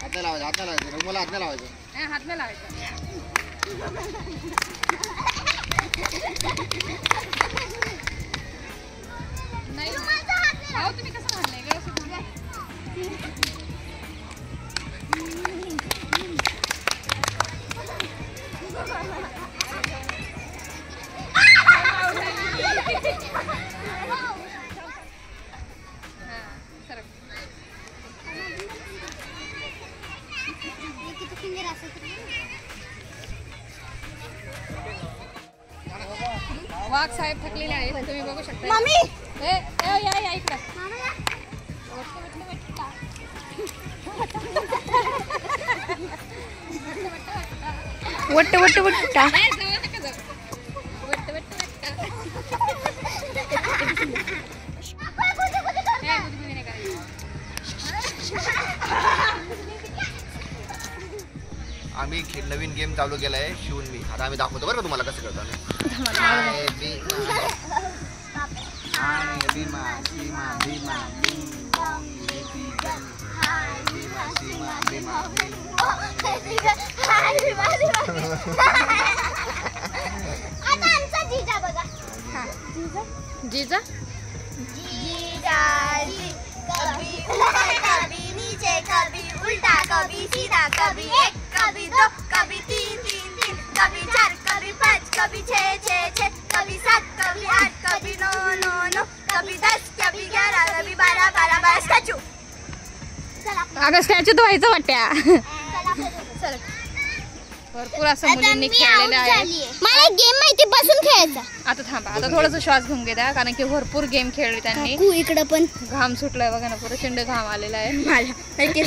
हात लावायचं मला हात लावायचं. हात नाही लावायचा. नाही अहो तुम्ही कसं म्हणलंय व्यवस्थित म्हणा. वाघ साहेब थकलेले आहेत तुम्ही बघू शकता. मम्मी या इकडं. वट्ट वट्ट वट्टा. आम्ही नवीन गेम चालू केलाय शिवून मी. आता आम्ही दाखवतो बरं का तुम्हाला कसं करतो. जीजा कभी ऊपर कभी नीचे कभी उल्टा कभी सीधा कभी 1 कभी 2 कभी 3 3 3 कभी 4 कभी 5 कभी 6 6 6 कभी 7 कभी 8 कभी 9 9 9 कभी 10 कभी 11 कभी 12 12 12 स्टॅच्यू. अगं स्टॅच्यू तर व्हायचं वाट्या. भरपूर असं मुलींनी खेळलेलं आहे. मला गेम माहिती बसून खेळायचा. आता थांबा आता थोडंसं श्वास घेऊन घ्या कारण की भरपूर गेम खेळले त्यांनी. इकडं पण घाम सुटलाय बघा ना प्रचंड घाम आलेला आहे. माझ्या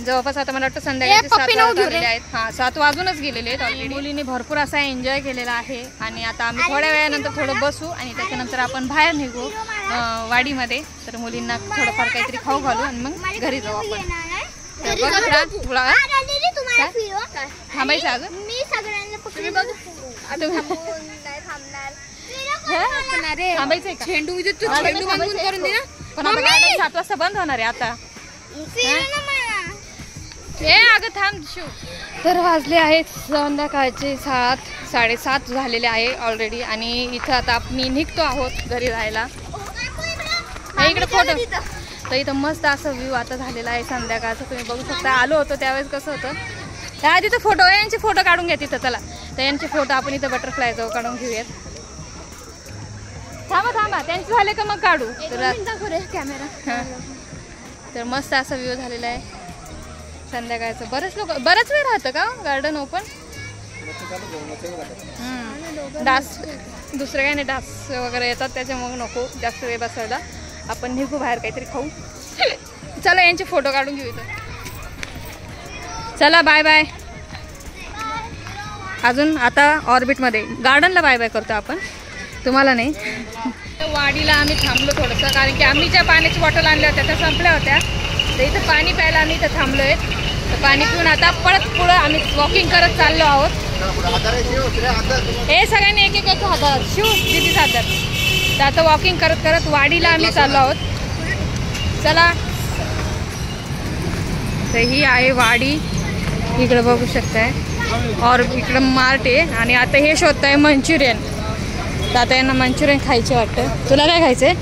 जवळपास आता मला वाटतं संध्याकाळचे 7 वाजलेले आहेत. हा 7 वाजूनच गेलेले आहेत ऑलरेडी. मुलींनी भरपूर असा एन्जॉय केलेला आहे आणि आता आम्ही थोड्या वेळानंतर थोडं बसू आणि त्याच्यानंतर आपण बाहेर निघू वाडीमध्ये. तर मुलींना थोडंफार काहीतरी खाऊ घालू आणि मग घरी जाऊ आपण. तर बघत राहा तुला थांबायचं अजून. मी सगळ्यांना पकडून थांबायचंय का? झेंडू बंद करून दे ना. पण आता गार्डन 7 वाजता बंद होणार आहे आता. अगं थांब शिव. तर वाजले आहेत संध्याकाळचे 7 7:30 झालेले आहे ऑलरेडी आणि इथं आता मी निघतो आहोत घरी जायला. इकडे फोटो तर इथं मस्त असं व्ह्यू आता झालेला आहे संध्याकाळचं तुम्ही बघू शकता. आलो होतो त्यावेळेस कसं होतं त्या तिथं फोटो यांचे फोटो काढून घ्या तिथं. चला तर यांचे फोटो आपण इथं बटरफ्लाय जाऊ काढून घेऊयात. थांबा त्यांचे झाले का मग काढू. कॅमेरा. तर मस्त असा व्ह्यू झालेला आहे संध्याकाळचं. बरंच वेळ राहतं का गार्डन ओपन. डास दुसरं काही नाही डास वगैरे येतात त्याच्यामुळे नको जास्त वेळ बसायला. आपण निघू बाहेर काहीतरी खाऊ. चला यांचे फोटो काढून घेऊ इथं. चला बाय बाय. अजून आता ऑर्बिटमध्ये गार्डनला बाय बाय करतो आपण तुम्हाला नाही. वाडीला आम्ही थांबलो थोडंसं कारण की आम्ही ज्या पाण्याची बॉटल आणल्या होत्या त्या संपल्या होत्या. तर इथं पाणी प्यायला आम्ही इथं थांबलो आहे. तर पाणी पिऊन आता परत पुढं आम्ही वॉकिंग करत चाललो आहोत. हे सगळ्यांनी एक एक हातात शिव दिदीच हातात. तर आता वॉकिंग करत करत वाडीला आम्ही चाललो आहोत. चला तर ही आहे वाडी. इकडं बघू शकताय और इकडं मार्ट आहे आणि आता हे शोधताय मंचुरियन. तर आता यांना मंचुरियन खायचे वाटतं. तुला काय खायचंय?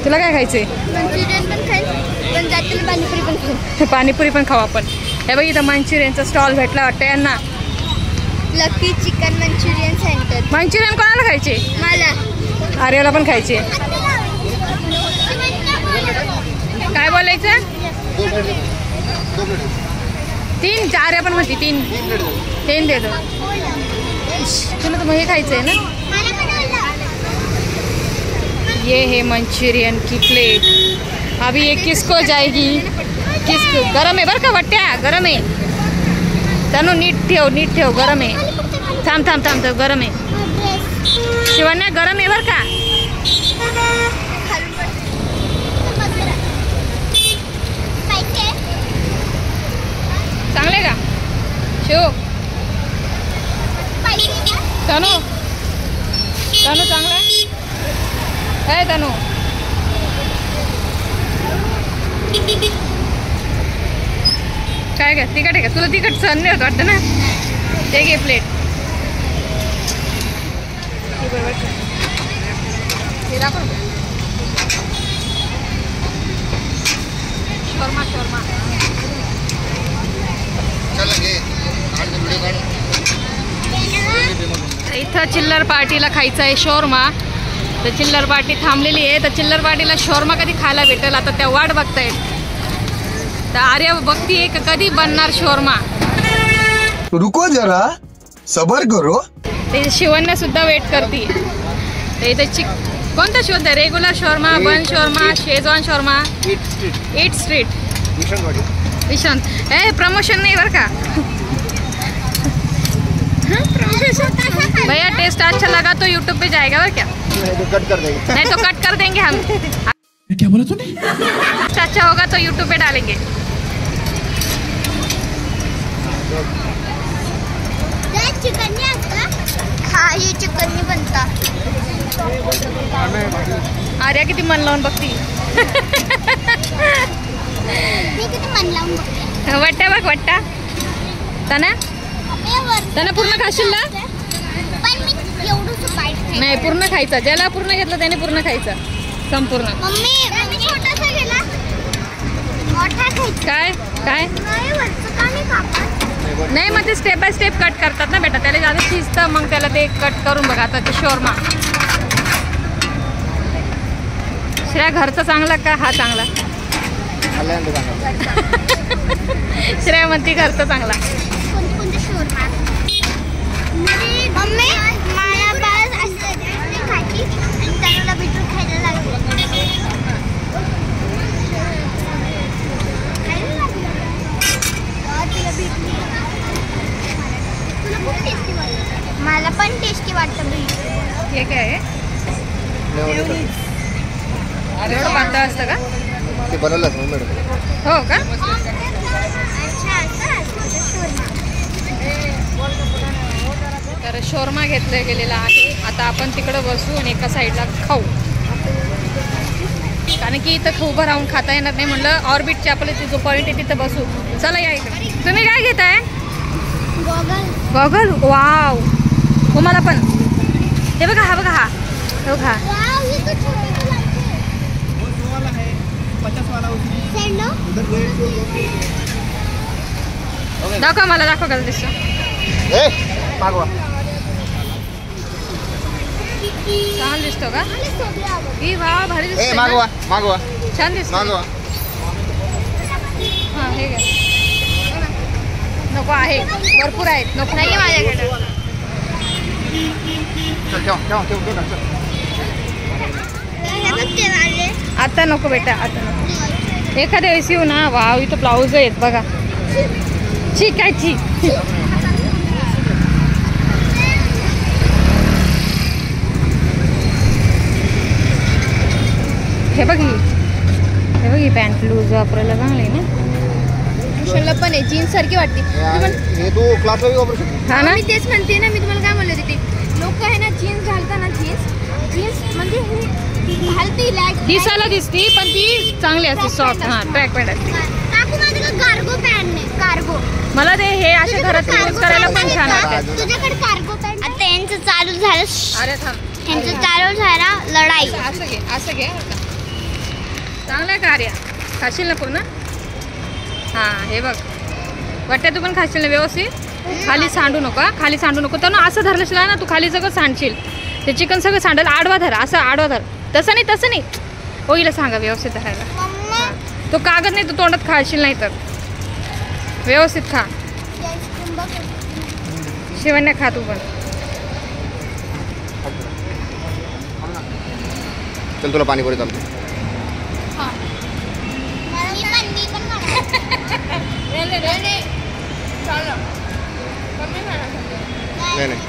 तुला काय खायचंय? मंचुरियन पण खाईल पण जातील पाणीपुरी पण खाईल. पाणीपुरी पण खाऊ आपण. हे बघ इथं मंचुरियनचा स्टॉल भेटला वाटतं यांना. Lucky chicken Manchurian centre. Manchurian कोणाला खायचे? मला आर्याला पण खायचे. काय बोलायचं? 3 4 पण म्हणते 3 दे दो. तुला तर मग हे खायचंय ना. ये है मंचूरियन की प्लेट. अभी ये किसको जाएगी? किसको? गरम आहे बरं का वाट्या, गरम आहे. तनु नीट ठेव गरम आहे. थांब गरम आहे. शिवण्या गरम आहे बरं का. चांगले का शिव? तनु चांगला आहे तनु. काय का तिखट आहे का? तुला तिखट सहन नाही होत वाटतं ना. ते घे प्लेट. शोरमा इथं चिल्लर पार्टीला खायचं आहे शोरमा. तर चिल्लर पार्टी थांबलेली आहे. तर चिल्लर पार्टीला शोरमा कधी खायला भेटेल आता त्या वाट बघतायत. तर आर्या बघतीये का कधी बनणार शोरमा. रुको जरा सबर करो. ते शिवण्या सुद्धा वेट करते. तर इथे कोणता शोध आहे? रेग्युलर शोरमा, बन शोरमा, शेजवान शोरमा, ईट स्ट्रीट. विशांत प्रमोशन नहीं बरं का. भैया टेस्ट अच्छा लगा तो यूट्यूब पे जाएगा और क्या? नहीं तो कट कर देंगे हम. क्या बोला तूने? टेस्ट अच्छा होगा तो यूट्यूब पे डालेंगे. चिकन नहीं आता. हाँ ये चिकन नहीं बनता. आर्या किती मन लावून बघती. मी किती मन लावून बघते. वाट्या बघ वाट्टा. तना पूर्ण खाशील ना? पण मी एवढंच बाईट नाही पूर्ण खायचं. ज्याला पूर्ण घेतलं त्याने पूर्ण खायचं संपूर्ण. मम्मी छोटासा गेला मोठा खायचा. काय नाही वरचं का नाही कापत. नाही मग ते स्टेप बाय स्टेप कट करतात ना बेटा. त्याला जास्त शिजतं मग त्याला ते कट करून बघा. आता ते शोरमा श्रेया घरचा चांगला का हा चांगला? श्रेया म्हणती घरचा चांगला. कोणते शोरमा? मम्मी मला बाळ असं खायची आणि त्याला बीटरूट खायला लागले. मला पण टेस्टी वाटतं बीटरूट. हे काय आहे? एवढं पातळ असतं का? ते बनवलं हो का? तर शोरमा घेतलं गेलेला आहे. आता आपण तिकडं बसू आणि एका साईडला खाऊ. कारण की इथं उभं राहून खाता येणार नाही. म्हणलं ऑर्बिटचे आपलं जो पॉईंट आहे तिथं बसू. चला या इकडे. तुम्ही काय घेताय? गॉगल. वाव हो मला पण. हे बघा हा बघा हा बघा. दाखवा मला दाखवा कसं दिसतं. छान दिसतो का? ही वा भारी दिसतो. मागवा छान दिसतो. हां हे घ्या. नको आहे भरपूर आहेत. नको नाही माझ्याकडे. आता नको बेटा आता नको. एखाद्या वेळेस येऊ ना. वाव इथं ब्लाऊज आहेत बघा. ठीक आहे ठीक. हे बघ ही पॅन्ट लूज वापरायला चांगली ना. कुशलला पण आहे जीन्स सारखी वाटते. हे तू क्लासला वापरू शकतो. हा ना मी तेच म्हणते ना. मी तुम्हाला काय म्हणले होते ते लोक आहे ना जीन्स घालताना जीन्स म्हणजे घालती दिसायला दिसती पण ती चांगली असते सॉफ्ट. हा ट्रॅक पॅन्ट असते. काकू माझ्याकडे कार्गो पॅन्ट नाही. कार्गो मला ते हे अशा घरात यूज करायला पण छान वाटतं. तुझ्याकडे कार्गो पॅन्ट. आता यांचं चालू झालं. अरे थांब. यांचं चालू झाला लढाई. असं घे असं घे. चांगलं आहे कार्य. खाशील ना पूर्ण. हां हे बघ वाटतं तू पण खाशील ना व्यवस्थित. खाली सांडू नको. खाली सांडू नको. तर ना असं धरलं ना तू खाली सगळं सांडशील. ते चिकन सगळं सांडेल. आडवा धर. असं आडवा धर. तसं नाही ओईला सांगा व्यवस्थित धरायला. तो कागद नाही तो तोंडात खाशील नाही तर व्यवस्थित खा. शिवण्या खा तू पण. चल तुला पाणीपुरी चालतो. नाही नाही.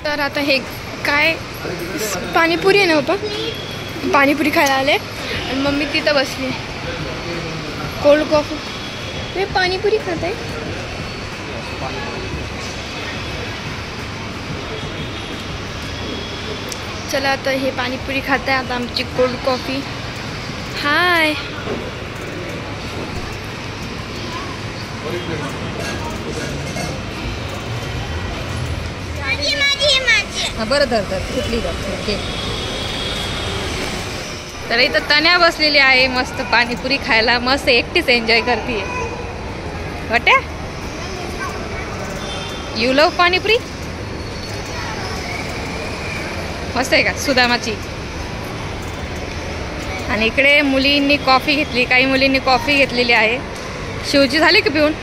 तर आता हे काय पाणीपुरी आहे ना पप्पा, पाणीपुरी खायला आले आणि मम्मी तिथं बसली कोल्ड कॉफी. हे पाणीपुरी खात आहे. चला आता हे पाणीपुरी खात आहे, आता आमची कोल्ड कॉफी. हाय बरं धर कुठली घे. तर इथं तन्या बसलेली आहे मस्त पाणीपुरी खायला, मस्त एकटीच एन्जॉय करते. वाट्या यू लव पाणीपुरी मस्त आहे का सुदामाची. आणि इकडे मुलींनी कॉफी घेतली, काही मुलींनी कॉफी घेतलेली आहे. शिवची झाली की पिऊन?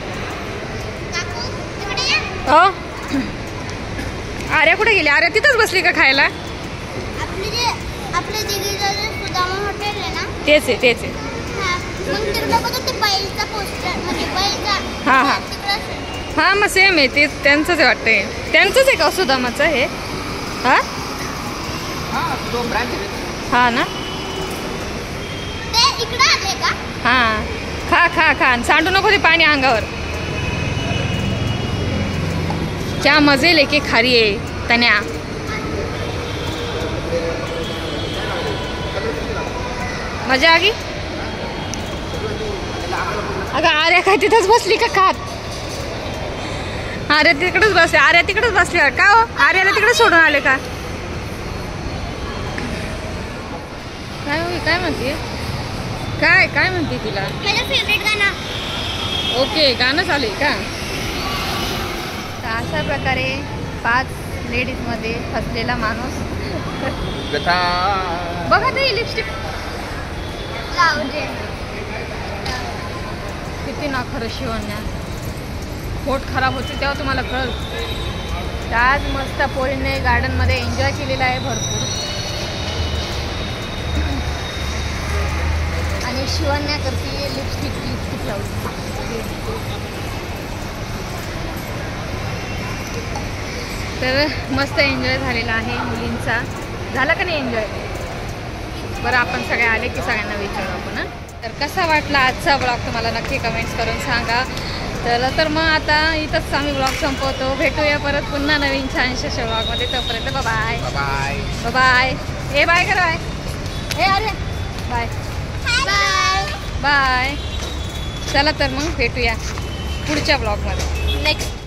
हो. आर्या कुठे गेली? आर्या तिथंच बसली का खायला? तेच आहे. हां हां हां मग सेम आहे ते, त्यांचंच आहे वाटतंय. त्यांचंच आहे का सुदामाचं हे? हां हां ना. हां खा खा खा, सांडू नको ते पाणी अंगावर. क्या मजे लेके खा रही है तन्या. मजा आ गई. अगं आर्या काय तिथंच बसली का खात? आर्या तिकडेच बसली. आर्या तिकडेच बसली का हो? आर्याला तिकडे सोडून आले का काय? हो काय म्हणते? काय म्हणते तिला? माझं फेवरेट गाणं. ओके गाणं चालू आहे का? तर अशा प्रकारे 5 लेडीजमध्ये फसलेला माणूस. बघा ते लिपस्टिक लावले. किती ना खरं शिवण्या. पोट खराब होते तेव्हा तुम्हाला कळलं. आज मस्त पोरीने गार्डनमध्ये एन्जॉय केलेला आहे भरपूर. आणि शिवण्या करते लिपस्टिक लावते. तर मस्त एन्जॉय झालेला आहे मुलींचा. झाला का नाही एन्जॉय? बरं आपण सगळे आले की सगळ्यांना विचारू आपण. हां तर कसा वाटला आजचा ब्लॉग तुम्हाला नक्की कमेंट्स करून सांगा. तर मग आता इथंच आम्ही ब्लॉग संपवतो. भेटूया परत पुन्हा नवीन छानशा ब्लॉगमध्ये. तोपर्यंत बाय बाय बाय. हे बाय करा. बाय. हे अरे बाय बाय बाय. चला तर मग भेटूया पुढच्या ब्लॉगमध्ये नेक्स्ट.